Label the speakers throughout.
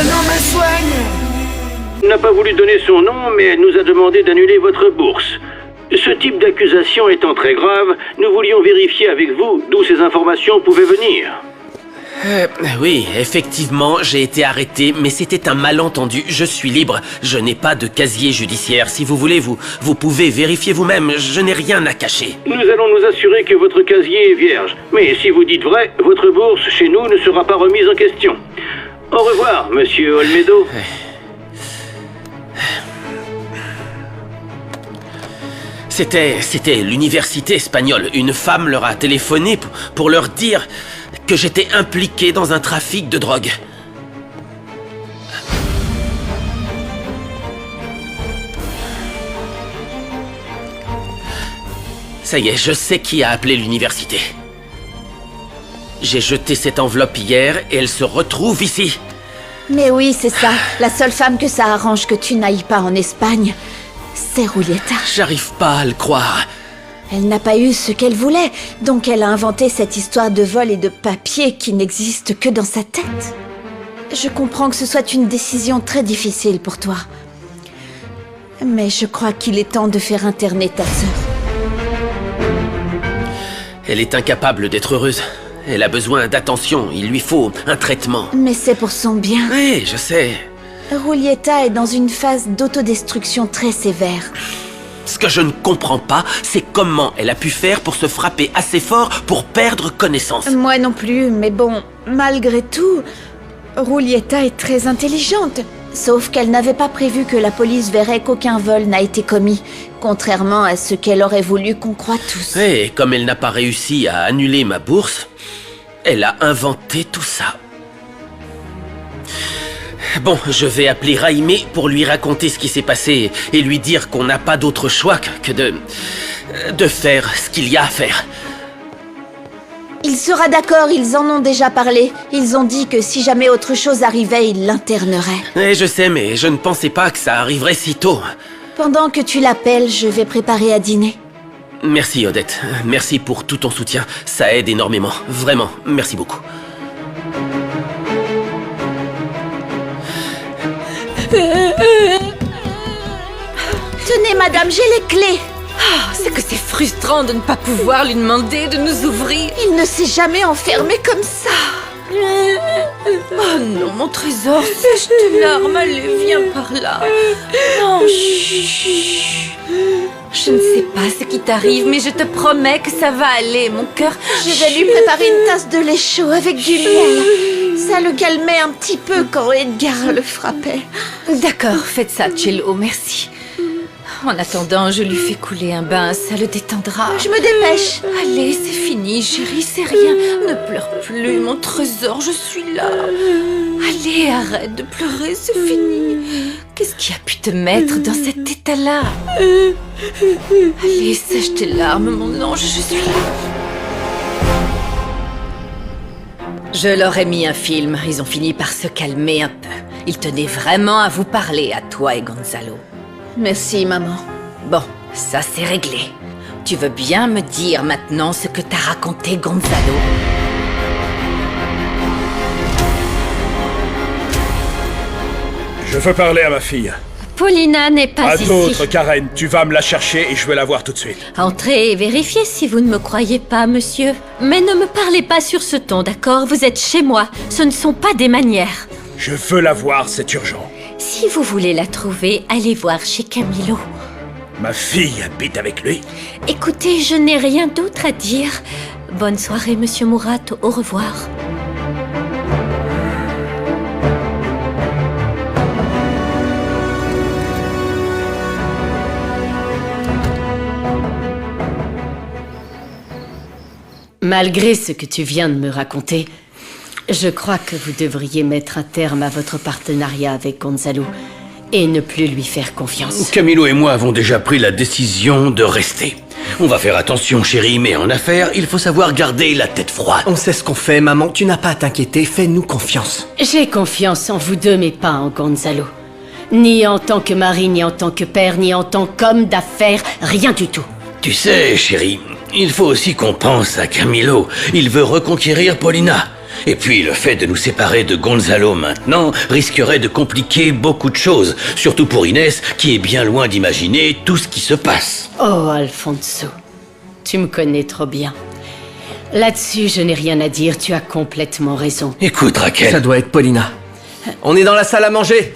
Speaker 1: non me soigne.
Speaker 2: N'a pas voulu donner son nom, mais elle nous a demandé d'annuler votre bourse. Ce type d'accusation étant très grave, nous voulions vérifier avec vous d'où ces informations pouvaient venir.
Speaker 3: Oui, effectivement, j'ai été arrêté, mais c'était un malentendu. Je suis libre. Je n'ai pas de casier judiciaire. Si vous voulez, vous pouvez vérifier vous-même. Je n'ai rien à cacher.
Speaker 2: Nous allons nous assurer que votre casier est vierge. Mais si vous dites vrai, votre bourse chez nous ne sera pas remise en question. Au revoir, monsieur Olmedo.
Speaker 3: C'était l'université espagnole. Une femme leur a téléphoné pour leur dire que j'étais impliqué dans un trafic de drogue. Ça y est, je sais qui a appelé l'université. J'ai jeté cette enveloppe hier et elle se retrouve ici.
Speaker 4: Mais oui, c'est ça. La seule femme que ça arrange que tu n'ailles pas en Espagne, c'est Julieta.
Speaker 3: J'arrive pas à le croire.
Speaker 4: Elle n'a pas eu ce qu'elle voulait, donc elle a inventé cette histoire de vol et de papier qui n'existe que dans sa tête. Je comprends que ce soit une décision très difficile pour toi. Mais je crois qu'il est temps de faire interner ta sœur.
Speaker 3: Elle est incapable d'être heureuse. Elle a besoin d'attention, il lui faut un traitement.
Speaker 4: Mais c'est pour son bien.
Speaker 3: Oui, je sais.
Speaker 4: Julieta est dans une phase d'autodestruction très sévère.
Speaker 3: Ce que je ne comprends pas, c'est comment elle a pu faire pour se frapper assez fort pour perdre connaissance.
Speaker 4: Moi non plus, mais bon, malgré tout, Julieta est très intelligente. Sauf qu'elle n'avait pas prévu que la police verrait qu'aucun vol n'a été commis, contrairement à ce qu'elle aurait voulu qu'on croie tous.
Speaker 3: Et comme elle n'a pas réussi à annuler ma bourse, elle a inventé tout ça. Bon, je vais appeler Raimé pour lui raconter ce qui s'est passé et lui dire qu'on n'a pas d'autre choix que de faire ce qu'il y a à faire.
Speaker 4: Il sera d'accord, ils en ont déjà parlé. Ils ont dit que si jamais autre chose arrivait, ils l'interneraient.
Speaker 3: Et je sais, mais je ne pensais pas que ça arriverait si tôt.
Speaker 4: Pendant que tu l'appelles, je vais préparer à dîner.
Speaker 3: Merci Odette, merci pour tout ton soutien. Ça aide énormément, vraiment, merci beaucoup.
Speaker 4: Tenez, madame, j'ai les clés.
Speaker 5: C'est que c'est frustrant de ne pas pouvoir lui demander de nous ouvrir.
Speaker 4: Il ne s'est jamais enfermé comme ça.
Speaker 5: Oh non, mon trésor, sèche tes larmes, allez, viens par là. Non, chut. Je ne sais pas ce qui t'arrive, mais je te promets que ça va aller, mon cœur.
Speaker 4: Je vais lui préparer une tasse de lait chaud avec du miel. Ça le calmait un petit peu quand Edgar le frappait.
Speaker 5: D'accord, faites ça, Cello, merci. En attendant, je lui fais couler un bain, ça le détendra.
Speaker 4: Je me dépêche.
Speaker 5: Allez, c'est fini, chérie, c'est rien. Ne pleure plus, mon trésor, je suis là. Allez, arrête de pleurer, c'est fini. Qu'est-ce qui a pu te mettre dans cet état-là? Allez, sèche tes larmes, mon ange, je suis là. Je leur ai mis un film, ils ont fini par se calmer un peu. Ils tenaient vraiment à vous parler, à toi et Gonzalo.
Speaker 4: Merci, maman.
Speaker 5: Bon, ça c'est réglé. Tu veux bien me dire maintenant ce que t'a raconté Gonzalo?
Speaker 6: Je veux parler à ma fille.
Speaker 7: Paulina n'est pas ici.
Speaker 6: À d'autres, Karen, tu vas me la chercher et je veux la voir tout de suite.
Speaker 7: Entrez et vérifiez si vous ne me croyez pas, monsieur. Mais ne me parlez pas sur ce ton, d'accord? Vous êtes chez moi. Ce ne sont pas des manières.
Speaker 6: Je veux la voir, c'est urgent.
Speaker 7: Si vous voulez la trouver, allez voir chez Camilo.
Speaker 6: Ma fille habite avec lui.
Speaker 7: Écoutez, je n'ai rien d'autre à dire. Bonne soirée, monsieur Murat. Au revoir. Malgré ce que tu viens de me raconter, je crois que vous devriez mettre un terme à votre partenariat avec Gonzalo et ne plus lui faire confiance.
Speaker 2: Camilo et moi avons déjà pris la décision de rester. On va faire attention, chérie, mais en affaires, il faut savoir garder la tête froide.
Speaker 1: On sait ce qu'on fait, maman. Tu n'as pas à t'inquiéter. Fais-nous confiance.
Speaker 7: J'ai confiance en vous deux, mais pas en Gonzalo. Ni en tant que mari, ni en tant que père, ni en tant qu'homme d'affaires, rien du tout.
Speaker 2: Tu sais, chérie, il faut aussi qu'on pense à Camilo. Il veut reconquérir Paulina.
Speaker 3: Et puis, le fait de nous séparer de Gonzalo maintenant risquerait de compliquer beaucoup de choses, surtout pour Inès, qui est bien loin d'imaginer tout ce qui se passe.
Speaker 7: Oh, Alfonso, tu me connais trop bien. Là-dessus, je n'ai rien à dire, tu as complètement raison.
Speaker 3: Écoute, Raquel...
Speaker 1: Ça doit être Paulina. On est dans la salle à manger.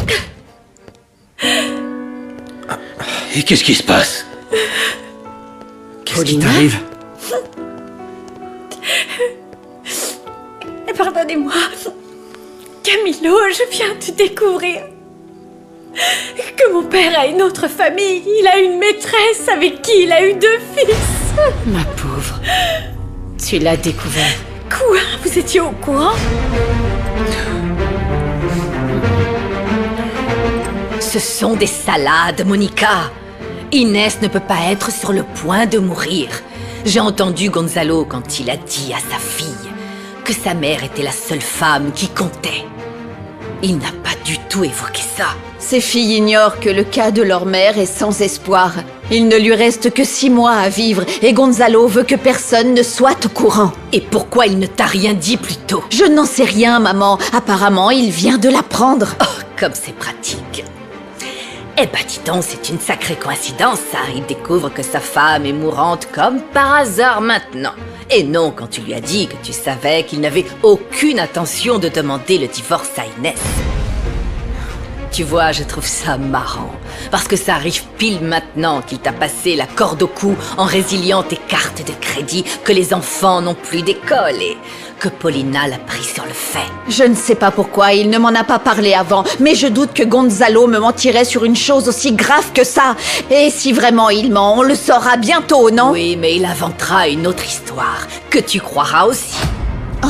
Speaker 3: Et qu'est-ce qui se passe?
Speaker 1: Qu'est-ce qui
Speaker 7: Paulina
Speaker 1: t'arrive?
Speaker 5: Pardonnez-moi. Camillo, je viens de découvrir que mon père a une autre famille. Il a une maîtresse avec qui il a eu 2 fils.
Speaker 7: Ma pauvre, tu l'as découvert.
Speaker 5: Quoi? Vous étiez au courant? Ce sont des salades, Monica. Inès ne peut pas être sur le point de mourir. J'ai entendu Gonzalo quand il a dit à sa fille que sa mère était la seule femme qui comptait. Il n'a pas du tout évoqué ça.
Speaker 4: Ces filles ignorent que le cas de leur mère est sans espoir. Il ne lui reste que 6 mois à vivre et Gonzalo veut que personne ne soit au courant.
Speaker 5: Et pourquoi il ne t'a rien dit plus tôt?
Speaker 4: Je n'en sais rien, maman. Apparemment, il vient de l'apprendre.
Speaker 5: Oh, comme c'est pratique. Eh ben, dis donc, c'est une sacrée coïncidence, ça. Il découvre que sa femme est mourante comme par hasard maintenant. Et non quand tu lui as dit que tu savais qu'il n'avait aucune intention de demander le divorce à Inès. Tu vois, je trouve ça marrant. Parce que ça arrive pile maintenant qu'il t'a passé la corde au cou en résiliant tes cartes de crédit, que les enfants n'ont plus d'école et que Paulina l'a pris sur le fait.
Speaker 4: Je ne sais pas pourquoi, il ne m'en a pas parlé avant, mais je doute que Gonzalo me mentirait sur une chose aussi grave que ça. Et si vraiment il ment, on le saura bientôt, non?
Speaker 5: Oui, mais il inventera une autre histoire, que tu croiras aussi. Oh,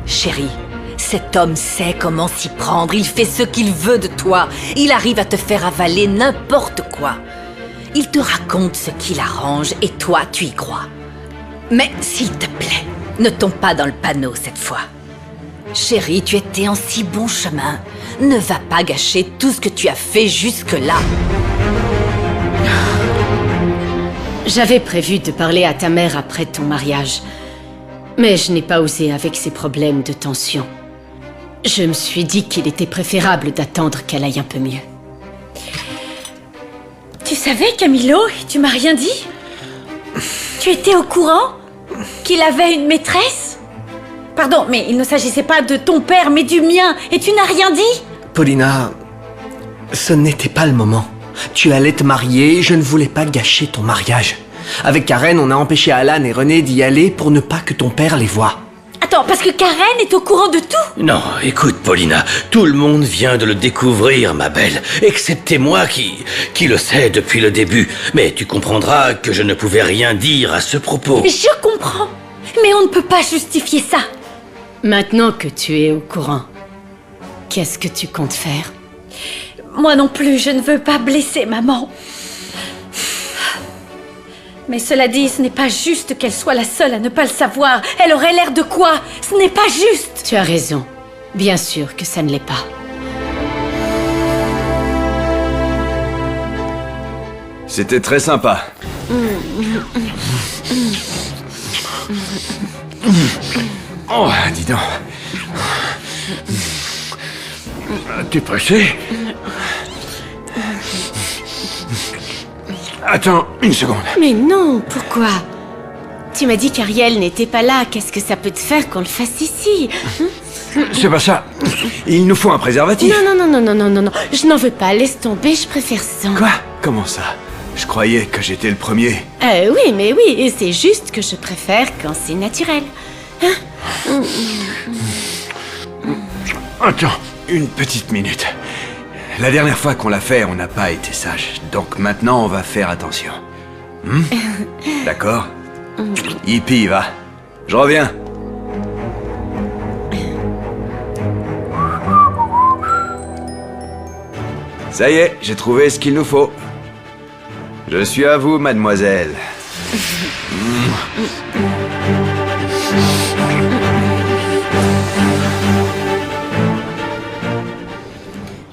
Speaker 5: chérie, cet homme sait comment s'y prendre, il fait ce qu'il veut de toi. Il arrive à te faire avaler n'importe quoi. Il te raconte ce qui l'arrange et toi, tu y crois. Mais s'il te plaît, ne tombe pas dans le panneau cette fois. Chérie, tu étais en si bon chemin. Ne va pas gâcher tout ce que tu as fait jusque-là.
Speaker 7: J'avais prévu de parler à ta mère après ton mariage. Mais je n'ai pas osé avec ses problèmes de tension. Je me suis dit qu'il était préférable d'attendre qu'elle aille un peu mieux.
Speaker 5: Tu savais, Camillo, et tu m'as rien dit? Tu étais au courant qu'il avait une maîtresse? Pardon, mais il ne s'agissait pas de ton père, mais du mien, et tu n'as rien dit?
Speaker 1: Paulina, ce n'était pas le moment. Tu allais te marier, je ne voulais pas gâcher ton mariage. Avec Karen, on a empêché Alan et René d'y aller pour ne pas que ton père les voie.
Speaker 5: Attends, parce que Karen est au courant de tout?
Speaker 3: Non, écoute, Paulina, tout le monde vient de le découvrir, ma belle, excepté moi qui le sais depuis le début. Mais tu comprendras que je ne pouvais rien dire à ce propos.
Speaker 5: Je comprends, mais on ne peut pas justifier ça.
Speaker 7: Maintenant que tu es au courant, qu'est-ce que tu comptes faire?
Speaker 5: Moi non plus, je ne veux pas blesser maman. Mais cela dit, ce n'est pas juste qu'elle soit la seule à ne pas le savoir. Elle aurait l'air de quoi? Ce n'est pas juste.
Speaker 7: Tu as raison. Bien sûr que ça ne l'est pas.
Speaker 8: C'était très sympa. Oh, dis donc. T'es pressé? Attends, une seconde.
Speaker 7: Mais non, pourquoi? Tu m'as dit qu'Ariel n'était pas là. Qu'est-ce que ça peut te faire qu'on le fasse ici?
Speaker 8: C'est pas ça. Il nous faut un préservatif.
Speaker 7: Non. Je n'en veux pas. Laisse tomber, je préfère sans.
Speaker 8: Quoi? Comment ça? Je croyais que j'étais le premier.
Speaker 7: Oui, mais oui. Et c'est juste que je préfère quand c'est naturel.
Speaker 8: Attends, une petite minute. La dernière fois qu'on l'a fait, on n'a pas été sage. Donc maintenant, on va faire attention. D'accord? Hippie, va. Je reviens. Ça y est, j'ai trouvé ce qu'il nous faut. Je suis à vous, mademoiselle.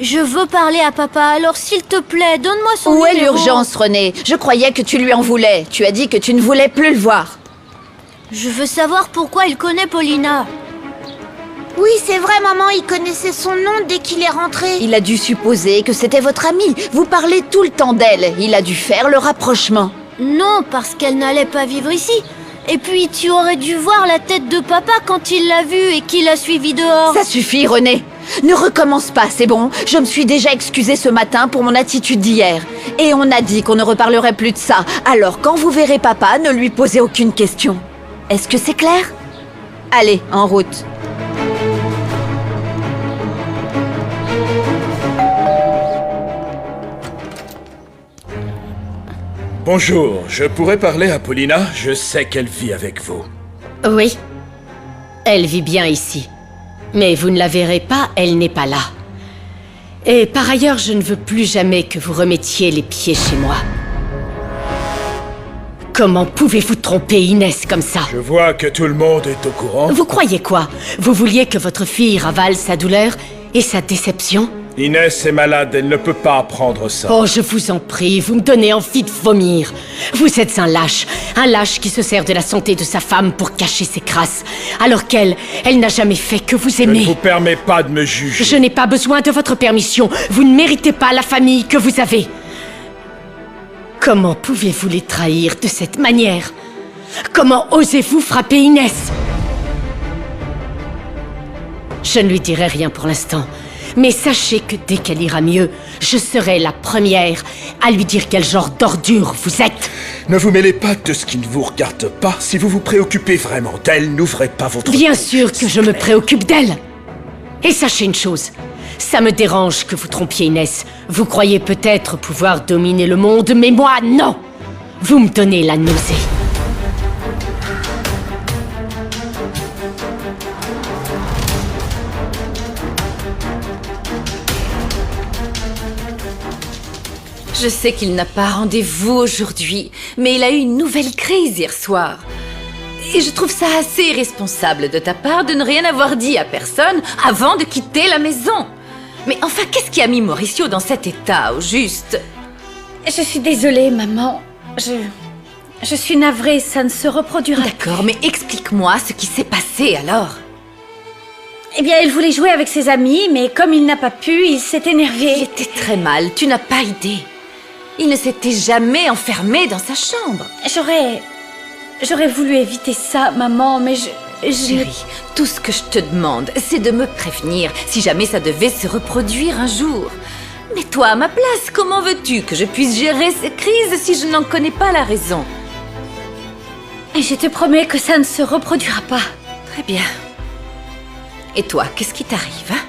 Speaker 9: Je veux parler à papa, alors s'il te plaît, donne-moi son numéro.
Speaker 4: Où est l'urgence, René? Je croyais que tu lui en voulais. Tu as dit que tu ne voulais plus le voir.
Speaker 9: Je veux savoir pourquoi il connaît Paulina. Oui, c'est vrai, maman, il connaissait son nom dès qu'il est rentré.
Speaker 4: Il a dû supposer que c'était votre amie. Vous parlez tout le temps d'elle. Il a dû faire le rapprochement.
Speaker 9: Non, parce qu'elle n'allait pas vivre ici. Et puis, tu aurais dû voir la tête de papa quand il l'a vue et qu'il l'a suivi dehors.
Speaker 4: Ça suffit, René. Ne recommence pas, c'est bon. Je me suis déjà excusée ce matin pour mon attitude d'hier. Et on a dit qu'on ne reparlerait plus de ça. Alors, quand vous verrez papa, ne lui posez aucune question. Est-ce que c'est clair? Allez, en route.
Speaker 6: Bonjour, je pourrais parler à Paulina? Je sais qu'elle vit avec vous.
Speaker 7: Oui. Elle vit bien ici. Mais vous ne la verrez pas, elle n'est pas là. Et par ailleurs, je ne veux plus jamais que vous remettiez les pieds chez moi. Comment pouvez-vous tromper Inès comme ça?
Speaker 6: Je vois que tout le monde est au courant.
Speaker 7: Vous croyez quoi? Vous vouliez que votre fille ravale sa douleur et sa déception?
Speaker 6: Inès est malade, elle ne peut pas apprendre ça.
Speaker 7: Oh, je vous en prie, vous me donnez envie de vomir. Vous êtes un lâche qui se sert de la santé de sa femme pour cacher ses crasses, alors qu'elle n'a jamais fait que vous aimer.
Speaker 6: Je ne vous permets pas de me juger.
Speaker 7: Je n'ai pas besoin de votre permission. Vous ne méritez pas la famille que vous avez. Comment pouvez-vous les trahir de cette manière? Comment osez-vous frapper Inès? Je ne lui dirai rien pour l'instant. Mais sachez que dès qu'elle ira mieux, je serai la première à lui dire quel genre d'ordure vous êtes.
Speaker 6: Ne vous mêlez pas de ce qui ne vous regarde pas. Si vous vous préoccupez vraiment d'elle, n'ouvrez pas votre
Speaker 7: Bien
Speaker 6: bouche.
Speaker 7: sûr que je me préoccupe d'elle. Et sachez une chose, ça me dérange que vous trompiez Inès. Vous croyez peut-être pouvoir dominer le monde, mais moi, non. Vous me donnez la nausée.
Speaker 5: Je sais qu'il n'a pas rendez-vous aujourd'hui, mais il a eu une nouvelle crise hier soir. Et je trouve ça assez irresponsable de ta part de ne rien avoir dit à personne avant de quitter la maison. Mais enfin, qu'est-ce qui a mis Mauricio dans cet état, au juste?
Speaker 10: Je suis désolée, maman. Je suis navrée, ça ne se reproduira.
Speaker 5: D'accord, mais explique-moi ce qui s'est passé alors.
Speaker 10: Eh bien, il voulait jouer avec ses amis, mais comme il n'a pas pu, il s'est énervé.
Speaker 5: Il était très mal, tu n'as pas idée. Il ne s'était jamais enfermé dans sa chambre.
Speaker 10: J'aurais voulu éviter ça, maman, mais
Speaker 5: Chérie, tout ce que je te demande, c'est de me prévenir si jamais ça devait se reproduire un jour. Mais toi, à ma place, comment veux-tu que je puisse gérer ces crises si je n'en connais pas la raison?
Speaker 10: Je te promets que ça ne se reproduira pas.
Speaker 5: Très bien. Et toi, qu'est-ce qui t'arrive, hein?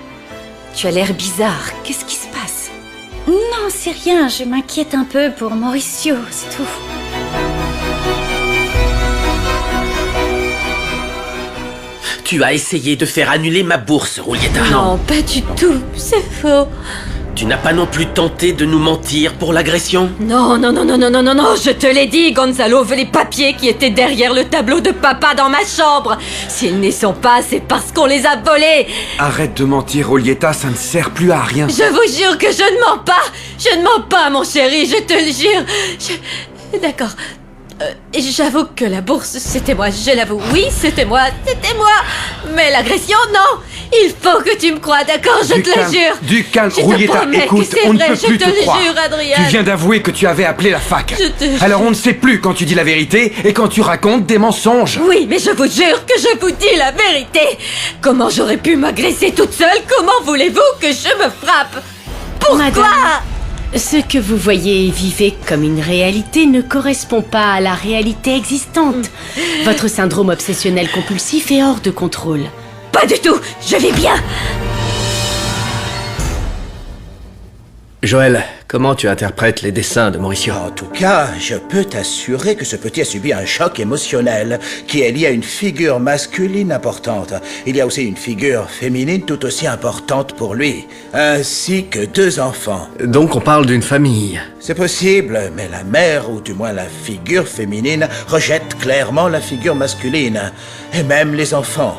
Speaker 5: Tu as l'air bizarre. Qu'est-ce qui se passe?
Speaker 10: Non, c'est rien. Je m'inquiète un peu pour Mauricio, c'est tout.
Speaker 3: Tu as essayé de faire annuler ma bourse, Julieta.
Speaker 5: Non, pas du tout. C'est faux.
Speaker 3: Tu n'as pas non plus tenté de nous mentir pour l'agression?
Speaker 5: Non, je te l'ai dit, Gonzalo veut les papiers qui étaient derrière le tableau de papa dans ma chambre. S'ils n'y sont pas, c'est parce qu'on les a volés.
Speaker 8: Arrête de mentir, Julieta, ça ne sert plus à rien.
Speaker 5: Je vous jure que je ne mens pas. Je ne mens pas, mon chéri, je te le jure. D'accord. J'avoue que la bourse, c'était moi, je l'avoue. Oui, c'était moi. Mais l'agression, non. Il faut que tu me crois, d'accord? Je te le jure.
Speaker 8: Du calme,
Speaker 5: Je te
Speaker 8: Julieta,
Speaker 5: promets
Speaker 8: écoute,
Speaker 5: que c'est
Speaker 8: on ne
Speaker 5: vrai,
Speaker 8: peut plus
Speaker 5: je
Speaker 8: te
Speaker 5: te le
Speaker 8: croire.
Speaker 5: jure, Adrien.
Speaker 8: Tu viens d'avouer que tu avais appelé la fac.
Speaker 5: Je te
Speaker 8: Alors on ne sait plus quand tu dis la vérité et quand tu racontes des mensonges.
Speaker 5: Oui, mais je vous jure que je vous dis la vérité. Comment j'aurais pu m'agresser toute seule? Comment voulez-vous que je me frappe? Pourquoi?
Speaker 7: Madame, ce que vous voyez et vivez comme une réalité ne correspond pas à la réalité existante. Votre syndrome obsessionnel compulsif est hors de contrôle.
Speaker 5: Pas du tout. Je vais bien.
Speaker 1: Joël, comment tu interprètes les dessins de Mauricio?
Speaker 11: En tout cas, je peux t'assurer que ce petit a subi un choc émotionnel qui est lié à une figure masculine importante. Il y a aussi une figure féminine tout aussi importante pour lui, ainsi que 2 enfants.
Speaker 1: Donc on parle d'une famille.
Speaker 11: C'est possible, mais la mère, ou du moins la figure féminine, rejette clairement la figure masculine, et même les enfants.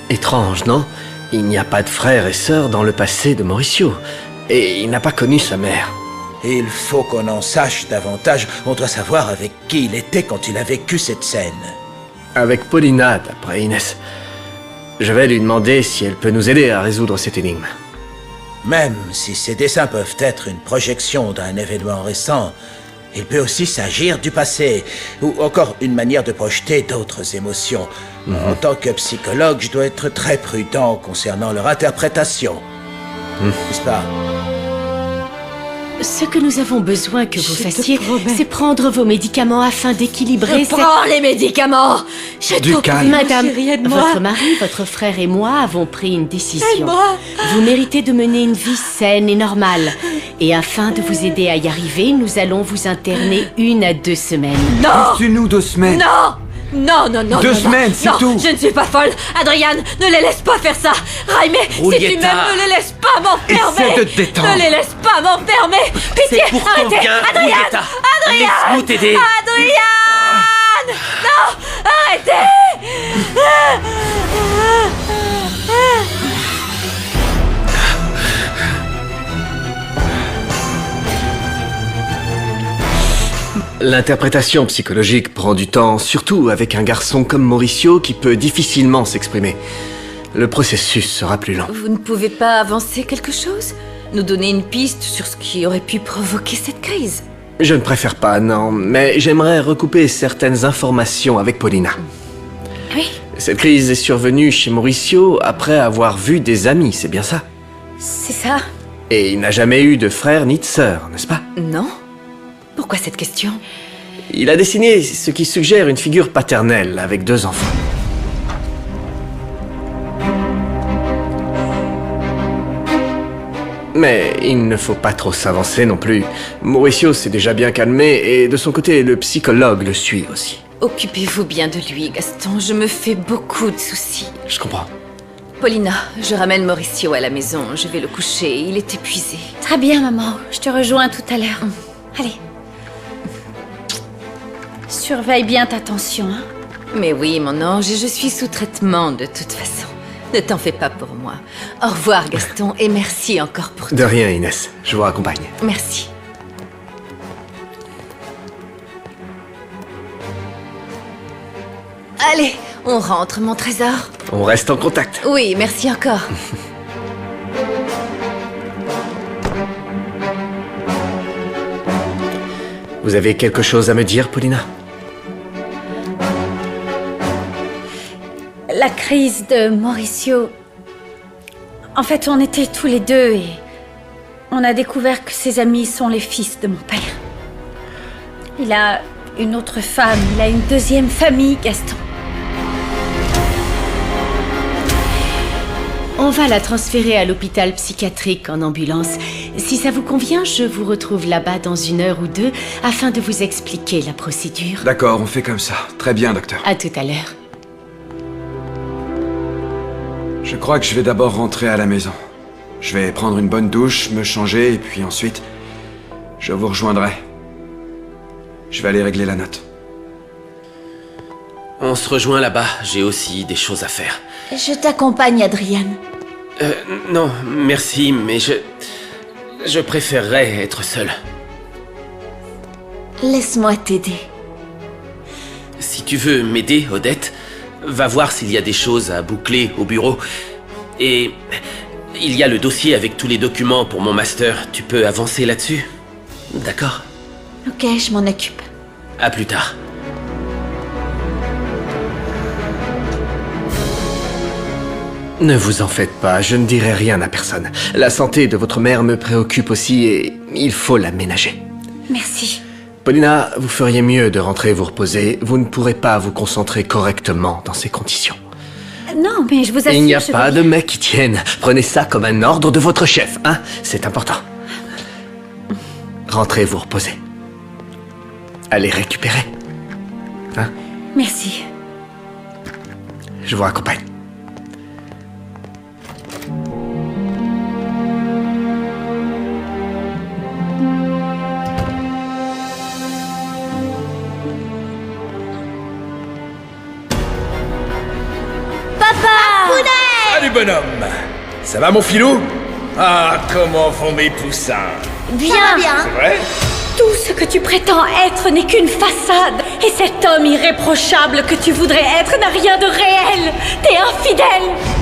Speaker 1: Étrange, non? Il n'y a pas de frères et sœurs dans le passé de Mauricio. Et il n'a pas connu sa mère.
Speaker 11: Il faut qu'on en sache davantage. On doit savoir avec qui il était quand il a vécu cette scène.
Speaker 1: Avec Paulina, d'après Inès. Je vais lui demander si elle peut nous aider à résoudre cette énigme.
Speaker 11: Même si ces dessins peuvent être une projection d'un événement récent, il peut aussi s'agir du passé, ou encore une manière de projeter d'autres émotions. En tant que psychologue, je dois être très prudent concernant leur interprétation. N'est-ce pas?
Speaker 7: Ce que nous avons besoin que vous fassiez, c'est prendre vos médicaments afin d'équilibrer cette...
Speaker 5: Prends les médicaments. Je
Speaker 8: Du
Speaker 5: t'en prie,
Speaker 8: calme.
Speaker 7: Madame,
Speaker 5: chérie, aide-moi.
Speaker 7: votre mari, votre frère et moi avons pris une décision.
Speaker 5: Aide-moi.
Speaker 7: Vous méritez de mener une vie saine et normale. Et afin de vous aider à y arriver, nous allons vous interner 1 à 2 semaines.
Speaker 5: Non.
Speaker 8: Tue-nous 2 semaines.
Speaker 5: Non. Non, non, non.
Speaker 8: 2
Speaker 5: non,
Speaker 8: semaines, c'est
Speaker 5: non,
Speaker 8: tout.
Speaker 5: Je ne suis pas folle. Adrian, ne les laisse pas faire ça. Raime, si tu
Speaker 3: Julieta.
Speaker 5: m'aimes, ne les laisse pas m'enfermer.
Speaker 8: Essaie de te détendre.
Speaker 5: Ne les laisse pas m'enfermer. Pitié,
Speaker 3: C'est pour ton
Speaker 5: arrêtez.
Speaker 3: bien,
Speaker 5: Adrian,
Speaker 3: Julieta.
Speaker 5: Adrian.
Speaker 3: Laisse-nous t'aider.
Speaker 5: Adrian. Non, arrêtez.
Speaker 1: L'interprétation psychologique prend du temps, surtout avec un garçon comme Mauricio qui peut difficilement s'exprimer. Le processus sera plus lent.
Speaker 5: Vous ne pouvez pas avancer quelque chose? Nous donner une piste sur ce qui aurait pu provoquer cette crise?
Speaker 1: Je ne préfère pas, non, mais j'aimerais recouper certaines informations avec Paulina.
Speaker 5: Oui.
Speaker 1: Cette crise est survenue chez Mauricio après avoir vu des amis, c'est bien ça?
Speaker 5: C'est ça?
Speaker 1: Et il n'a jamais eu de frère ni de sœur, n'est-ce pas?
Speaker 5: Non. Pourquoi cette question?
Speaker 1: Il a dessiné ce qui suggère une figure paternelle avec 2 enfants. Mais il ne faut pas trop s'avancer non plus. Mauricio s'est déjà bien calmé et de son côté, le psychologue le suit aussi.
Speaker 5: Occupez-vous bien de lui, Gaston. Je me fais beaucoup de soucis.
Speaker 1: Je comprends.
Speaker 5: Paulina, je ramène Mauricio à la maison. Je vais le coucher. Il est épuisé.
Speaker 10: Très bien, maman. Je te rejoins tout à l'heure. Allez. Surveille bien ta tension, hein.
Speaker 5: Mais oui, mon ange, je suis sous traitement de toute façon. Ne t'en fais pas pour moi. Au revoir, Gaston, et merci encore pour tout.
Speaker 1: De rien, Inès. Je vous raccompagne.
Speaker 5: Merci. Allez, on rentre, mon trésor.
Speaker 1: On reste en contact.
Speaker 5: Oui, merci encore.
Speaker 1: Vous avez quelque chose à me dire, Paulina?
Speaker 10: La crise de Mauricio... En fait, on était tous les deux et... On a découvert que ses amis sont les fils de mon père. Il a une autre femme, il a une deuxième famille, Gaston.
Speaker 7: On va la transférer à l'hôpital psychiatrique en ambulance. Si ça vous convient, je vous retrouve là-bas dans 1 heure ou 2 afin de vous expliquer la procédure.
Speaker 8: D'accord, on fait comme ça. Très bien, docteur.
Speaker 7: À tout à l'heure.
Speaker 8: Je crois que je vais d'abord rentrer à la maison. Je vais prendre une bonne douche, me changer, et puis ensuite, je vous rejoindrai. Je vais aller régler la note.
Speaker 3: On se rejoint là-bas. J'ai aussi des choses à faire.
Speaker 4: Je t'accompagne, Adrian.
Speaker 3: Non, merci, mais je préférerais être seul.
Speaker 4: Laisse-moi t'aider.
Speaker 3: Si tu veux m'aider, Odette, va voir s'il y a des choses à boucler au bureau. Et il y a le dossier avec tous les documents pour mon master. Tu peux avancer là-dessus? D'accord?
Speaker 4: Ok, je m'en occupe.
Speaker 3: À plus tard.
Speaker 1: Ne vous en faites pas, je ne dirai rien à personne. La santé de votre mère me préoccupe aussi et il faut la ménager.
Speaker 10: Merci.
Speaker 1: Paulina, vous feriez mieux de rentrer vous reposer. Vous ne pourrez pas vous concentrer correctement dans ces conditions.
Speaker 10: Non, mais je vous assure...
Speaker 1: Il n'y a
Speaker 10: je
Speaker 1: pas
Speaker 10: vais-
Speaker 1: de mec qui tienne. Prenez ça comme un ordre de votre chef, hein? C'est important. Rentrez vous reposer. Allez récupérer. Hein?
Speaker 10: Merci.
Speaker 1: Je vous raccompagne.
Speaker 11: Salut bonhomme. Ça va mon filou? Ah, comment vont mes poussins?
Speaker 9: Bien, bien.
Speaker 11: C'est vrai?
Speaker 10: Tout ce que tu prétends être n'est qu'une façade. Et cet homme irréprochable que tu voudrais être n'a rien de réel. T'es infidèle.